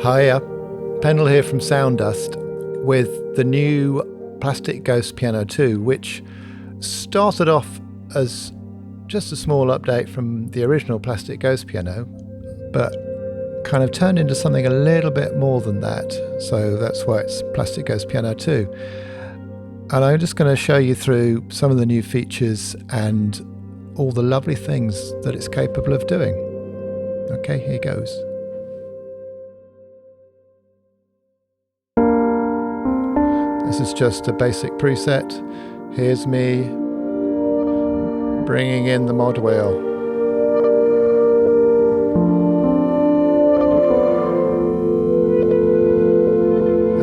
Hiya, Pendle here from Sound Dust with the new Plastic Ghost Piano 2, which started off as just a small update from the original Plastic Ghost piano, but kind of turned into something a little bit more than that. So that's why it's Plastic Ghost Piano 2. And I'm just going to show you through some of the new features and all the lovely things that it's capable of doing. Okay, here goes. This is just a basic preset. Here's me bringing in the mod wheel.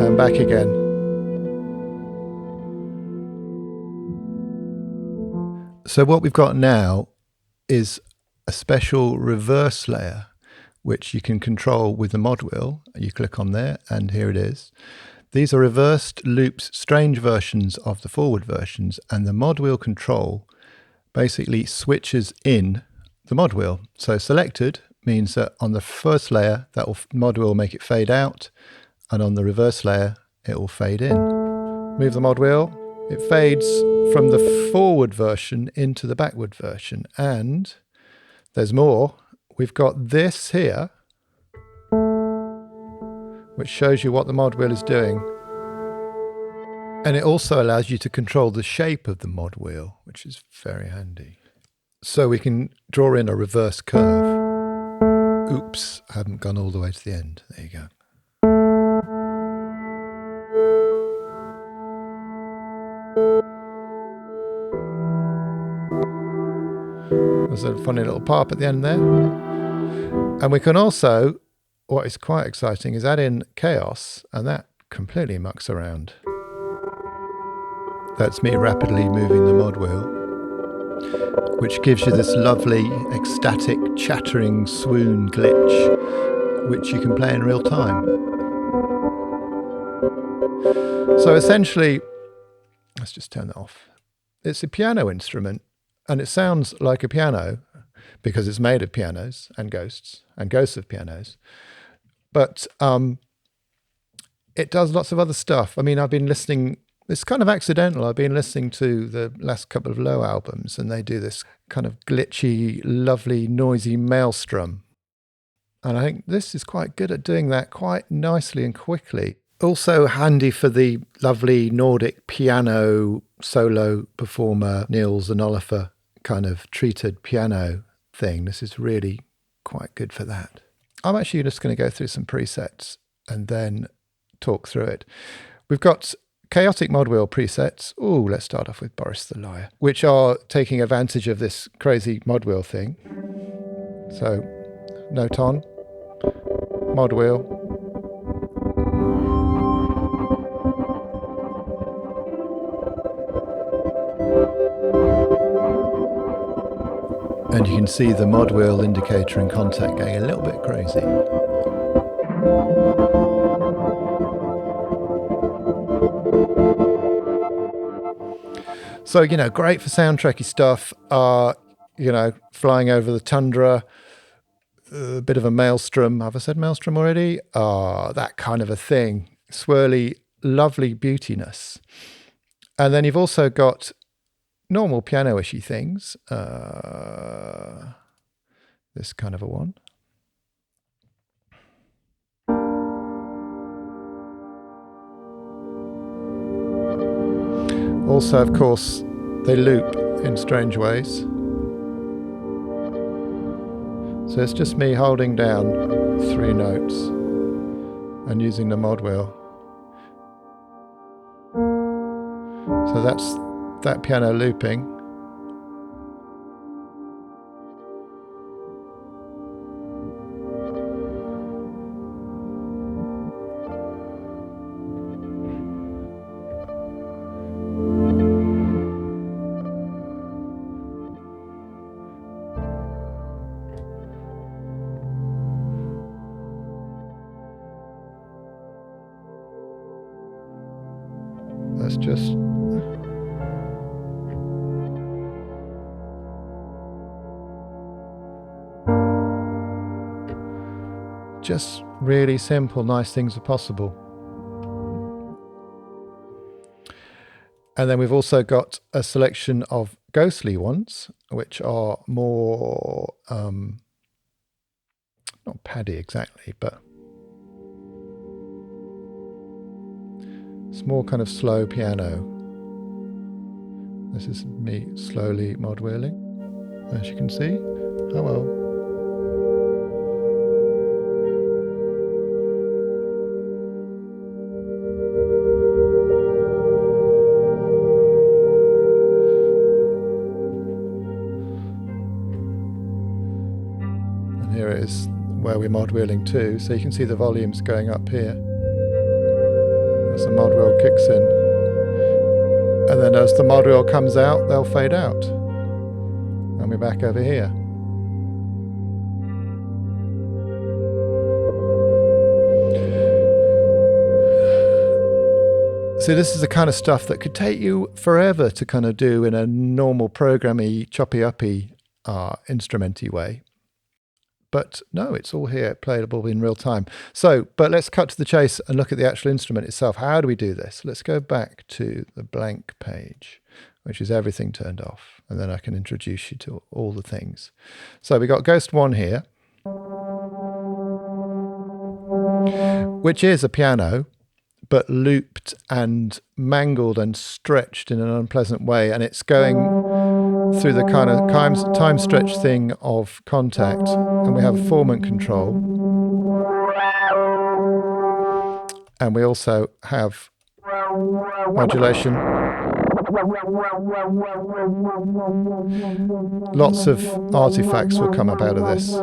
And back again. So what we've got now is a special reverse layer, which you can control with the mod wheel. You click on there and here it is. These are reversed loops, strange versions of the forward versions, and the mod wheel control basically switches in the mod wheel. So selected means that on the first layer, that mod wheel will make it fade out, and on the reverse layer, it will fade in. Move the mod wheel, it fades from the forward version into the backward version, and there's more. We've got this here, which shows you what the mod wheel is doing. And it also allows you to control the shape of the mod wheel, which is very handy. So we can draw in a reverse curve. Oops, I haven't gone all the way to the end. There you go. There's a funny little pop at the end there. And we can also, what is quite exciting, is add in chaos, and that completely mucks around. That's me rapidly moving the mod wheel, which gives you this lovely, ecstatic, chattering swoon glitch, which you can play in real time. So essentially, let's just turn that off. It's a piano instrument, and it sounds like a piano because it's made of pianos and ghosts of pianos. But it does lots of other stuff. I mean, I've been listening. It's kind of accidental. I've been listening to the last couple of Low albums, and they do this kind of glitchy, lovely, noisy maelstrom. And I think this is quite good at doing that quite nicely and quickly. Also handy for the lovely Nordic piano solo performer, Niels and Oliver kind of treated piano thing. This is really quite good for that. I'm actually just going to go through some presets and then talk through it. We've got chaotic mod wheel presets. Oh, let's start off with Boris the Liar, which are taking advantage of this crazy mod wheel thing. So, note on, mod wheel. And you can see the mod wheel indicator in Kontakt going a little bit crazy. So, you know, great for soundtracky stuff. You know, flying over the tundra, a bit of a maelstrom. Have I said maelstrom already? That kind of a thing. Swirly, lovely beautiness. And then you've also got normal piano-ishy things. This kind of a one. Also, of course, they loop in strange ways. So it's just me holding down 3 notes and using the mod wheel. So that's that piano looping. Let's just Really simple, nice things are possible. And then we've also got a selection of ghostly ones, which are more, not paddy exactly, but it's more kind of slow piano. This is me slowly mod wheeling, as you can see. Oh well. And here it is where we're mod wheeling to, so you can see the volumes going up here as the mod wheel kicks in. And then as the mod wheel comes out, they'll fade out. And we're back over here. So this is the kind of stuff that could take you forever to kind of do in a normal programmy, choppy-uppy, instrumenty way. But no, it's all here, playable in real time. So, but let's cut to the chase and look at the actual instrument itself. How do we do this? Let's go back to the blank page, which is everything turned off. And then I can introduce you to all the things. So we got Ghost 1 here, which is a piano, but looped and mangled and stretched in an unpleasant way. And it's going through the kind of time stretch thing of Kontakt. And we have a formant control. And we also have modulation. Lots of artifacts will come up out of this.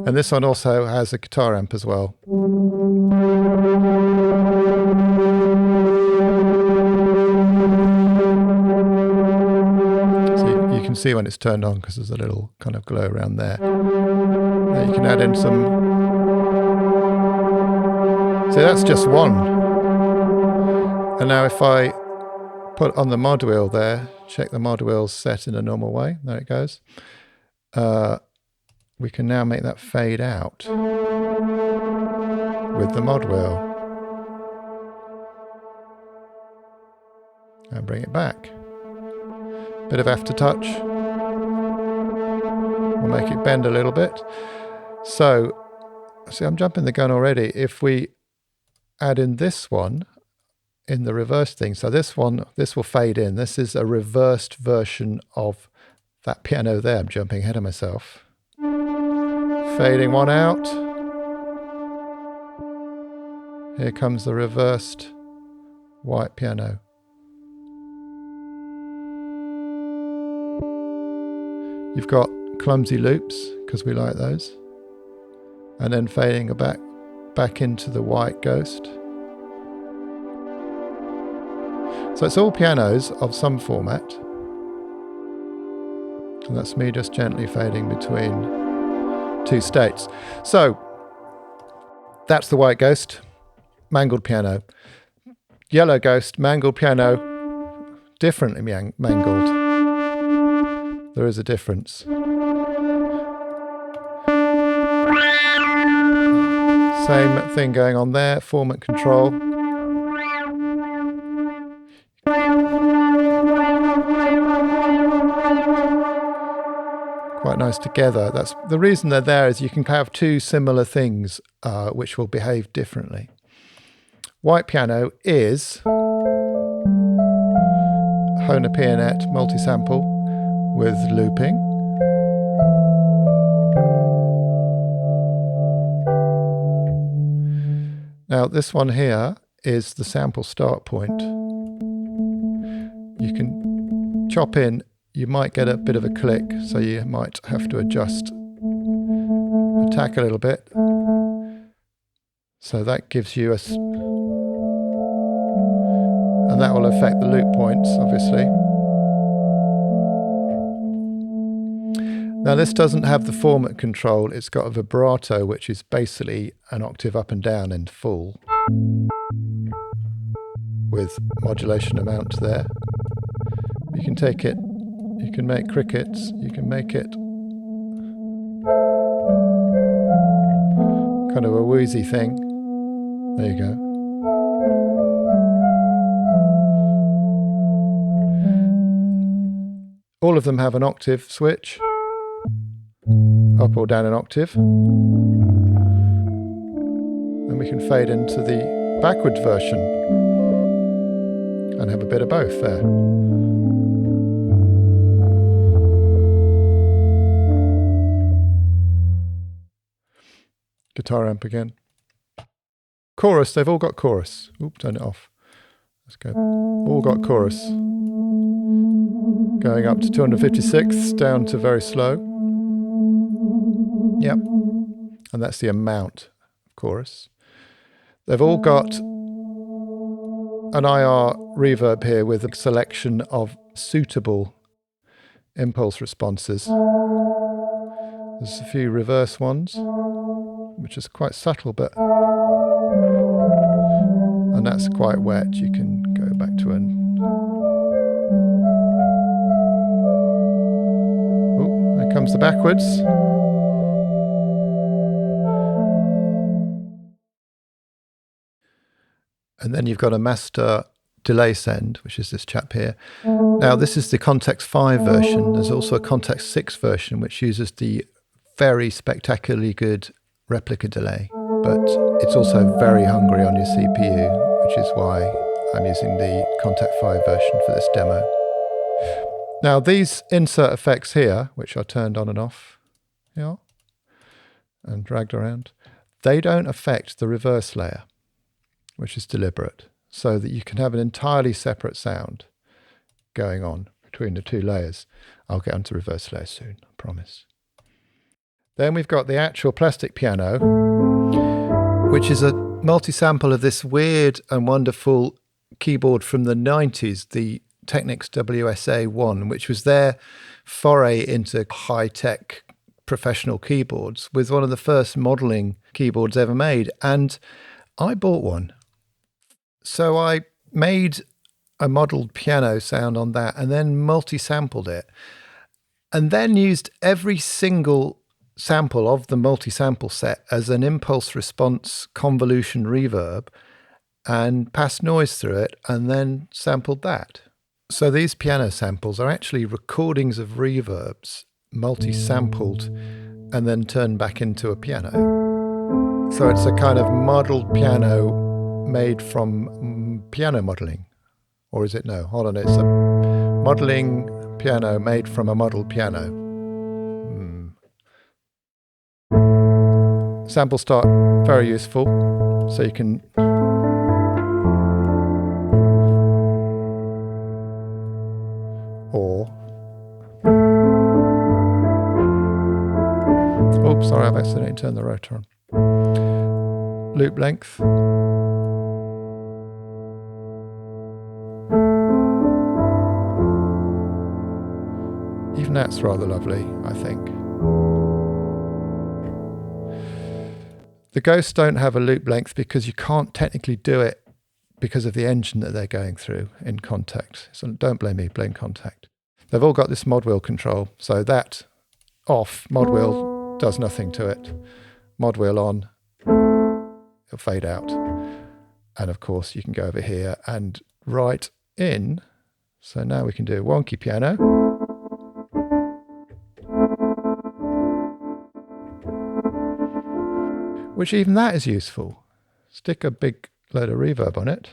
And this one also has a guitar amp as well. So you can see when it's turned on because there's a little kind of glow around there. Then you can add in some. So that's just one. And now if I put on the mod wheel there, check the mod wheel's set in a normal way, there it goes. We can now make that fade out with the mod wheel. And bring it back. Bit of aftertouch. We'll make it bend a little bit. So, see, I'm jumping the gun already. If we add in this one, in the reverse thing. So this one, this will fade in. This is a reversed version of that piano there. I'm jumping ahead of myself. Fading one out. Here comes the reversed white piano. You've got clumsy loops, because we like those. And then fading back into the white ghost. So it's all pianos of some format. And that's me just gently fading between two states. So that's the white ghost, mangled piano. Yellow ghost, mangled piano, differently mangled. There is a difference. Same thing going on there, formant control. Quite nice together. That's the reason they're there, is you can have two similar things which will behave differently. White piano is Hohner Pianet multi-sample with looping. Now this one here is the sample start point. You can chop in. You might get a bit of a click, so you might have to adjust attack a little bit. So that gives you and that will affect the loop points, obviously. Now this doesn't have the formant control, it's got a vibrato, which is basically an octave up and down in full, with modulation amount there. You can take it. You can make crickets, you can make it kind of a woozy thing. There you go. All of them have an octave switch, up or down an octave. And we can fade into the backwards version and have a bit of both there. Guitar amp again. Chorus, they've all got chorus. Oop, turn it off. Let's go. All got chorus. Going up to 256, down to very slow. Yep. And that's the amount of chorus. They've all got an IR reverb here with a selection of suitable impulse responses. There's a few reverse ones, which is quite subtle, but... And that's quite wet. You can go back to an... Oh, there comes the backwards. And then you've got a master delay send, which is this chap here. Now, this is the Kontakt 5 version. There's also a Kontakt 6 version, which uses the very spectacularly good replica delay, but it's also very hungry on your CPU, which is why I'm using the Kontakt 5 version for this demo. Now, these insert effects here, which are turned on and off, yeah, and dragged around, they don't affect the reverse layer, which is deliberate, so that you can have an entirely separate sound going on between the two layers. I'll get onto reverse layer soon, I promise. Then we've got the actual plastic piano, which is a multi-sample of this weird and wonderful keyboard from the 90s, the Technics WSA1, which was their foray into high-tech professional keyboards, with one of the first modeling keyboards ever made. And I bought one. So I made a modeled piano sound on that and then multi-sampled it, and then used every single sample of the multi-sample set as an impulse response convolution reverb and passed noise through it and then sampled that. So these piano samples are actually recordings of reverbs multi-sampled and then turned back into a piano. So it's a kind of modeled piano made from piano modeling. Or is it? No, hold on, it's a modeling piano made from a modeled piano. Sample start, very useful, so you can oops, sorry, I've accidentally turned the rotor on. Loop length. Even that's rather lovely, I think. The Ghosts don't have a loop length because you can't technically do it because of the engine that they're going through in Kontakt. So don't blame me, blame Kontakt. They've all got this mod wheel control, so that off, mod wheel does nothing to it. Mod wheel on, it'll fade out. And of course you can go over here and write in. So now we can do a wonky piano. Which even that is useful. Stick a big load of reverb on it.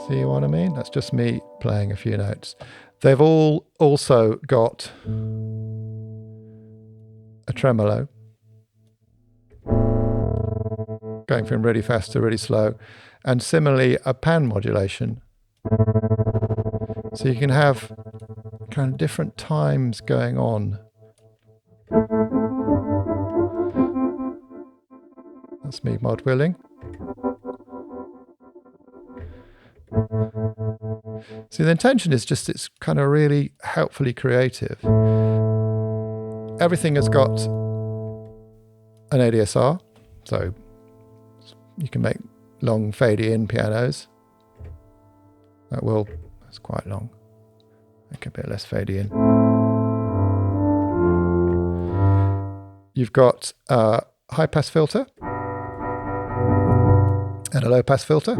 See what I mean? That's just me playing a few notes. They've all also got a tremolo, going from really fast to really slow, and similarly a pan modulation. So you can have kind of different times going on. That's me mod wheeling. See, the intention is just it's kind of really helpfully creative. Everything has got an ADSR, so you can make long fadey in pianos. That's quite long. Make a bit less fadey in. You've got a high pass filter and a low pass filter.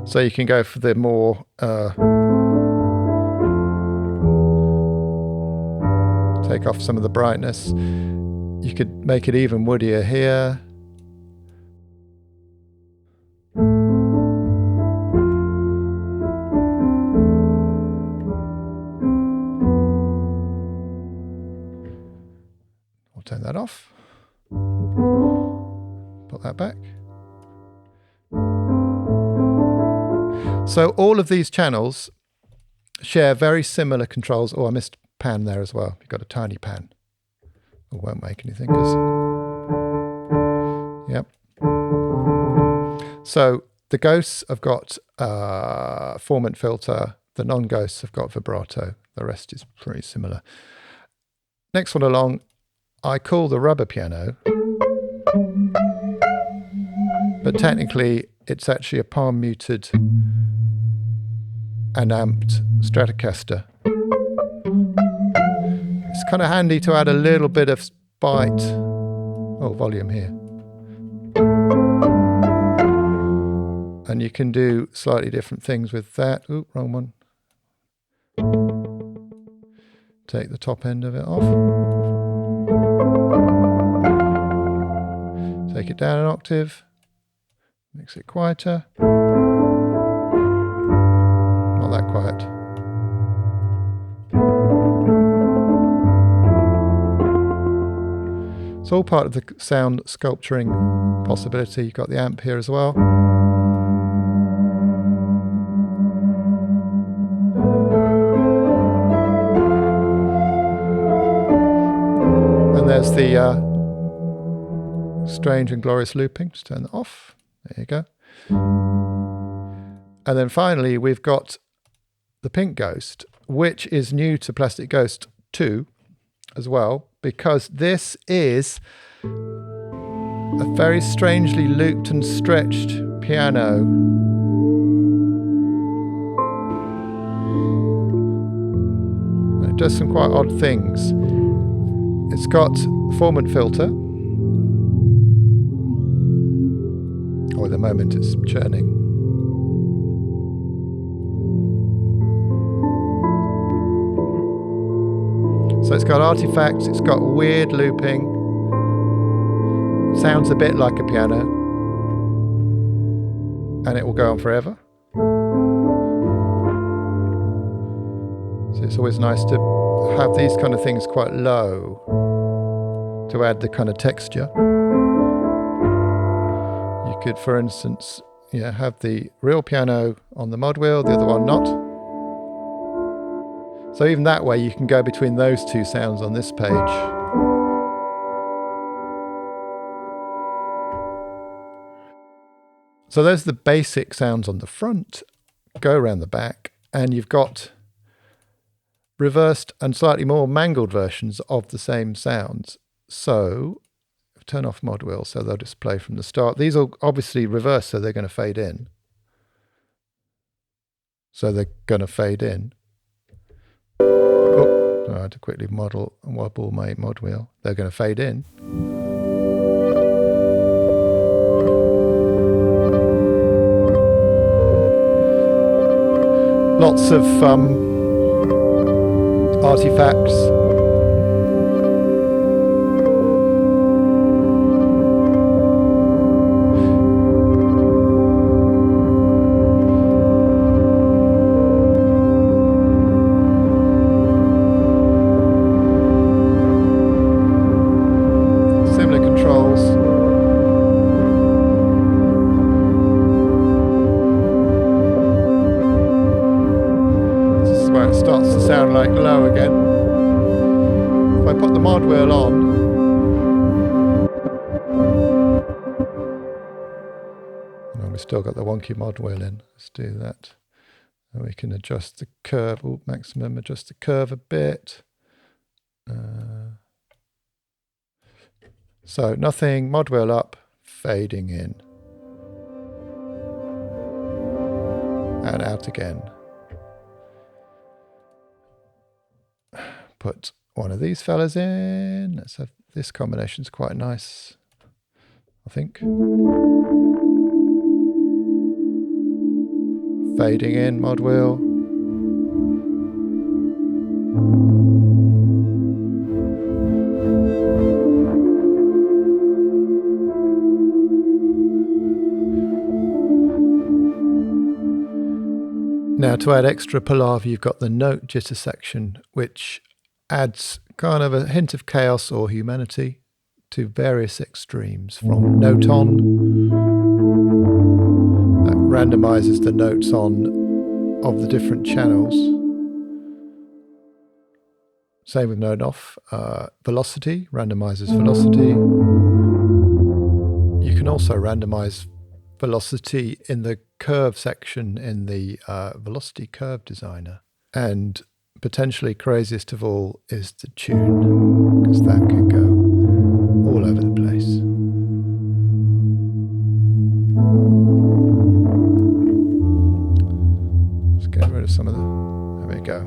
So you can go for the more take off some of the brightness. You could make it even woodier here. I'll turn that off. Put that back. So all of these channels share very similar controls. Oh, I missed pan there as well. You've got a tiny pan. It won't make anything because, yep. So the ghosts have got formant filter. The non-ghosts have got vibrato. The rest is pretty similar. Next one along, I call the rubber piano, but technically it's actually a palm muted and amped Stratocaster. It's kind of handy to add a little bit of bite. Oh, volume here. And you can do slightly different things with that. Ooh, wrong one. Take the top end of it off. Take it down an octave. Makes it quieter. Not that quiet. It's all part of the sound sculpturing possibility. You've got the amp here as well. And there's the strange and glorious looping. Just turn that off. There you go. And then finally, we've got the Pink Ghost, which is new to Plastic Ghost 2 as well, because this is a very strangely looped and stretched piano. And it does some quite odd things. It's got formant filter. Oh, at the moment it's churning. So it's got artifacts, it's got weird looping. Sounds a bit like a piano. And it will go on forever. So it's always nice to have these kind of things quite low to add the kind of texture. You could, for instance, have the real piano on the mod wheel, the other one not. So even that way you can go between those two sounds on this page. So those are the basic sounds on the front. Go around the back and you've got reversed and slightly more mangled versions of the same sounds. So turn off mod wheel so they'll just play from the start. These are obviously reversed, so they're going to fade in. So they're going to fade in. Oh, I had to quickly wobble my mod wheel. They're going to fade in. Lots of artifacts. Starts to sound like low again. If I put the mod wheel on, and we still got the wonky mod wheel in. Let's do that. And we can adjust the curve, maximum, adjust the curve a bit. So nothing, mod wheel up, fading in. And out again. Put one of these fellas in. Let's have, this combination's quite nice, I think. Fading in, mod wheel. Now to add extra palaver, you've got the note jitter section, which adds kind of a hint of chaos or humanity to various extremes, from note on, that randomizes the notes on of the different channels. Same with note off. Velocity, randomizes velocity. You can also randomize velocity in the curve section in the velocity curve designer. And potentially craziest of all is the tune, because that can go all over the place. Let's get rid of some of the, there we go.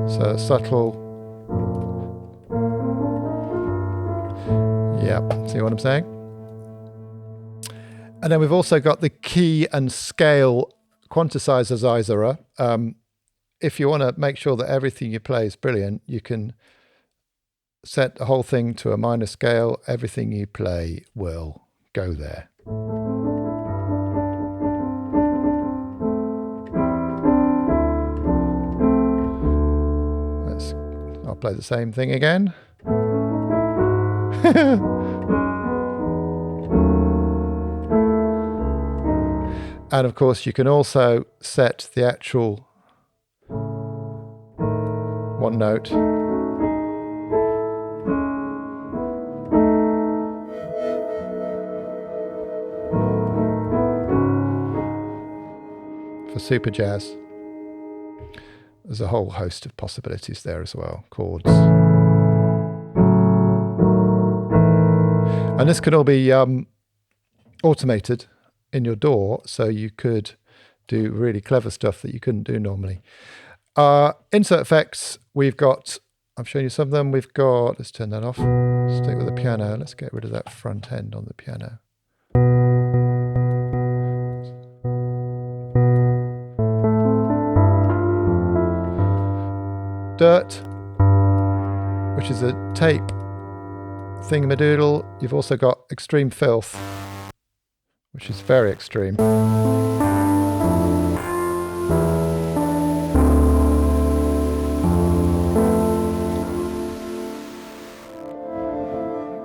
So subtle. Yep, see what I'm saying? And then we've also got the key and scale quanticizer. If you want to make sure that everything you play is brilliant, you can set the whole thing to a minor scale. Everything you play will go there. I'll play the same thing again. And of course, you can also set the actual one note. For super jazz. There's a whole host of possibilities there as well, chords. And this can all be automated in your DAW, so you could do really clever stuff that you couldn't do normally. Insert effects, we've got, I've shown you some of them. We've got, let's turn that off, stick with the piano. Let's get rid of that front end on the piano. Dirt, which is a tape thingamadoodle. You've also got extreme filth, which is very extreme.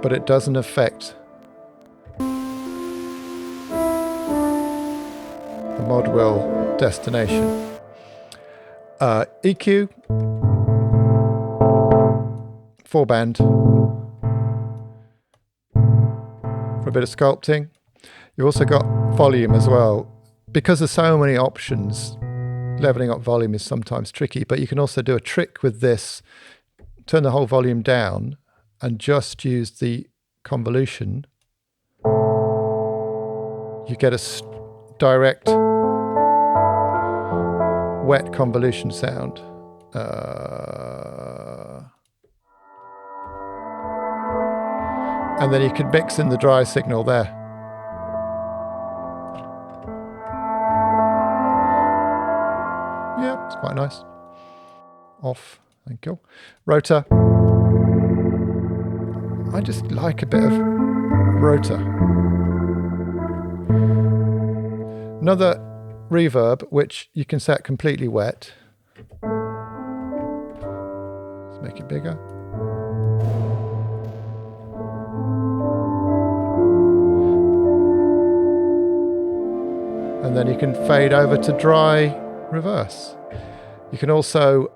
But it doesn't affect the mod wheel destination. EQ, 4-band for a bit of sculpting. You've also got volume as well. Because there's so many options, leveling up volume is sometimes tricky, but you can also do a trick with this, turn the whole volume down and just use the convolution. You get a direct wet convolution sound. And then you can mix in the dry signal there. Yeah, it's quite nice. Off, thank you. Rotor. I just like a bit of rotor. Another reverb, which you can set completely wet. Let's make it bigger. And then you can fade over to dry reverse. You can also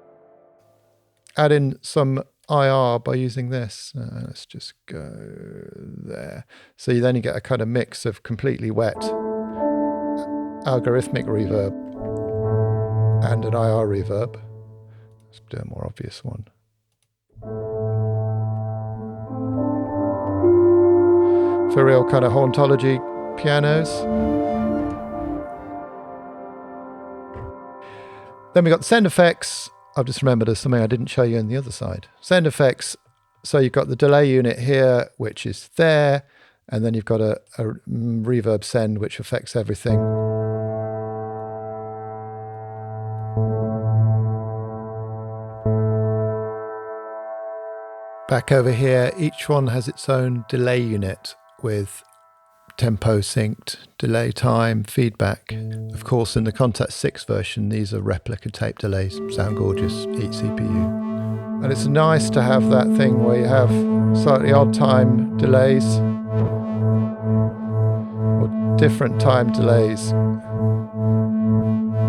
add in some IR by using this. Let's just go there. So then you get a kind of mix of completely wet algorithmic reverb and an IR reverb. Let's do a more obvious one. for real kind of hauntology pianos. Then we got the send effects. I've just remembered there's something I didn't show you on the other side. Send effects. So you've got the delay unit here, which is there, and then you've got a reverb send, which affects everything. Back over here, each one has its own delay unit with tempo synced, delay time, feedback. Of course, in the Kontakt 6 version, these are replica tape delays. Sound gorgeous, each CPU. And it's nice to have that thing where you have slightly odd time delays or different time delays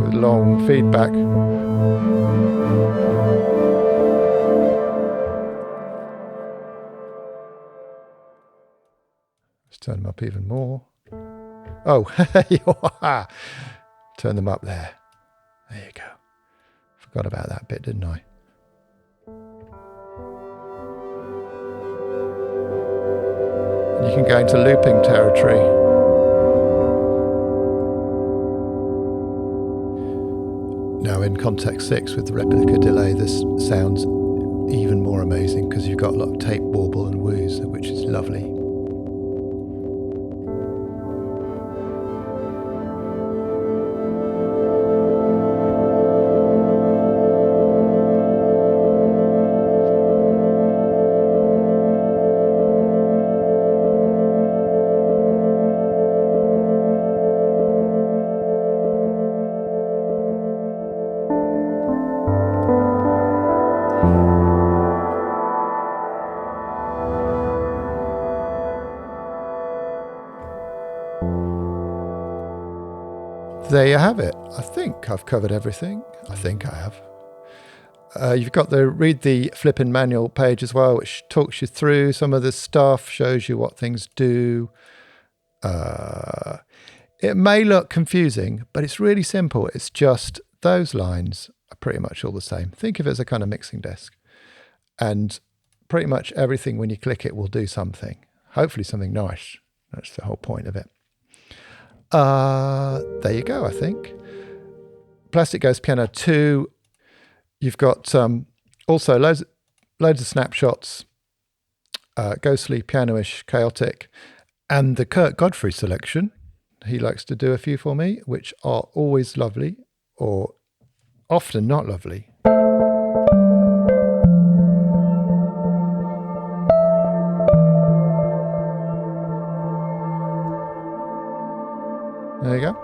with long feedback. Let's turn them up even more. Oh, turn them up there. There you go. Forgot about that bit, didn't I? And you can go into looping territory. Now in Kontakt 6 with the replica delay, this sounds even more amazing because you've got a lot of tape warble and wooze, which is lovely. There you have it. I think I've covered everything. I think I have. You've got the read the flipping manual page as well, which talks you through some of this stuff, shows you what things do. It may look confusing, but it's really simple. It's just those lines are pretty much all the same. Think of it as a kind of mixing desk. And pretty much everything when you click it will do something. Hopefully something nice. That's the whole point of it. There you go, I think. Plastic Ghost Piano 2. You've got also loads of snapshots, ghostly, piano-ish, chaotic, and the Kurt Godfrey selection. He likes to do a few for me, which are always lovely, or often not lovely. There you go.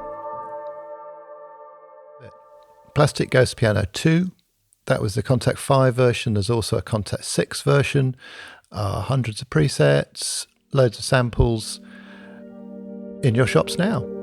Plastic Ghost Piano 2. That was the Kontakt 5 version. There's also a Kontakt 6 version. Hundreds of presets, loads of samples in your shops now.